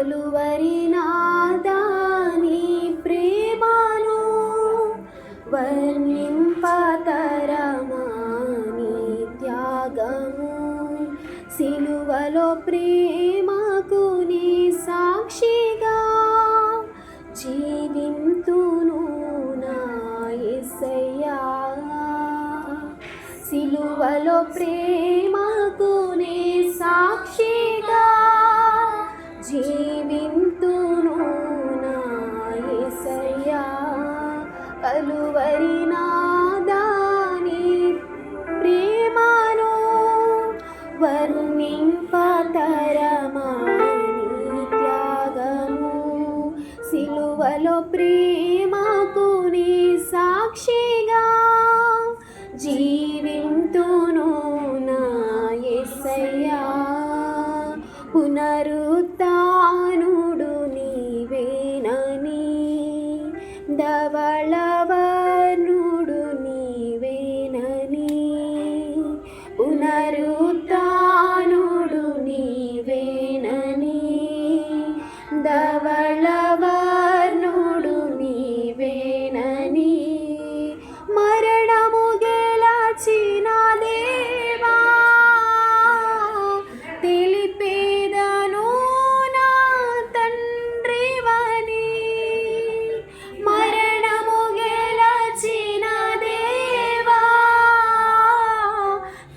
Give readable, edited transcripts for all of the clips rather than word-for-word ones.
కలువరి నాదా నీ ప్రేమను వర్ణింపతరమా నీ త్యాగము సిలువలో ప్రేమకు నీ సాక్షిగా జీవింతును నా యేసయ్యా సిలువలో ప్రేమకు నీ సాక్షిగా జీవింతును నా యేసయ్యా కలువరి నాదా నీ ప్రేమను వర్ణింపతరమా నీ త్యాగము సిలువలో ప్రేమకు నీ సాక్షిగా జీవింతును నా యేసయ్యా పునరుత్థానుడు నీవేనని ధవళవర్ణుడు నీవేనని పునరుత్థానుడు నీవేనని ధవళవర్ణుడు నీవేనని మరణము గెలచిన దేవా తెలిపేదను నా తండ్రివని మరణము గెలచిన దేవా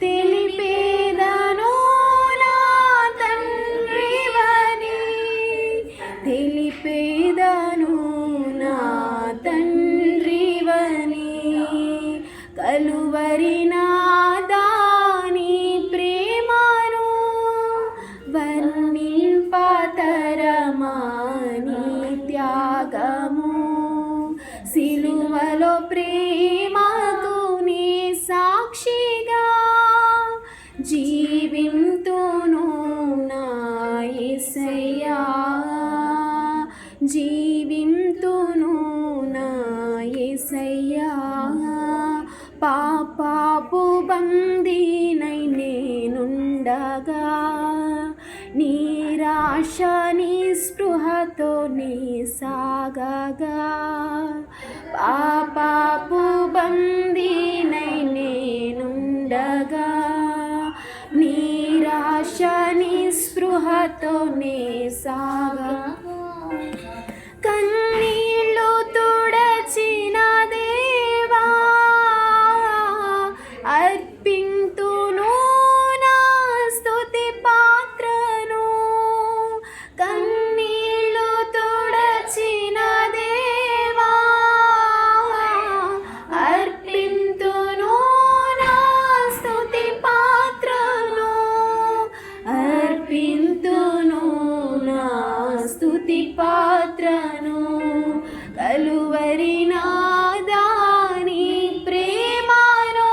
తెలిపేదను నా తండ్రివని తెలిపేదను నా తండ్రివని కలువరి నాదా నీ ప్రేమను వర్ణింపతరమా నీ త్యాగము సిలువలో ప్రేమకు నీ సాక్షిగా జీవింతును నా యేసయ్యా జీవింతును నా యేసయ్యా పాపాపు బందీనై నేనుండగా నిరాశ నిస్పృహతో నీ సాగగా పాపాపు బందీనై నేనుండగా నిరాశ నిస్పృహతో నీ సాగగా కన్నీళ్ళు తుడచిన దేవా అర్పింతును నా స్తుతి పాత్రను కన్నీళ్ళు తుడచిన దేవా అర్పింతును నా స్తుతి పాత్రను అర్పింతును నా స్తుతి పాత్రను కలువరి నాదా నీ ప్రేమను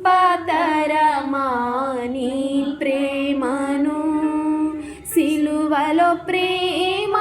వర్ణింపతరమా నీ ప్రేమను సిలువలో ప్రేమ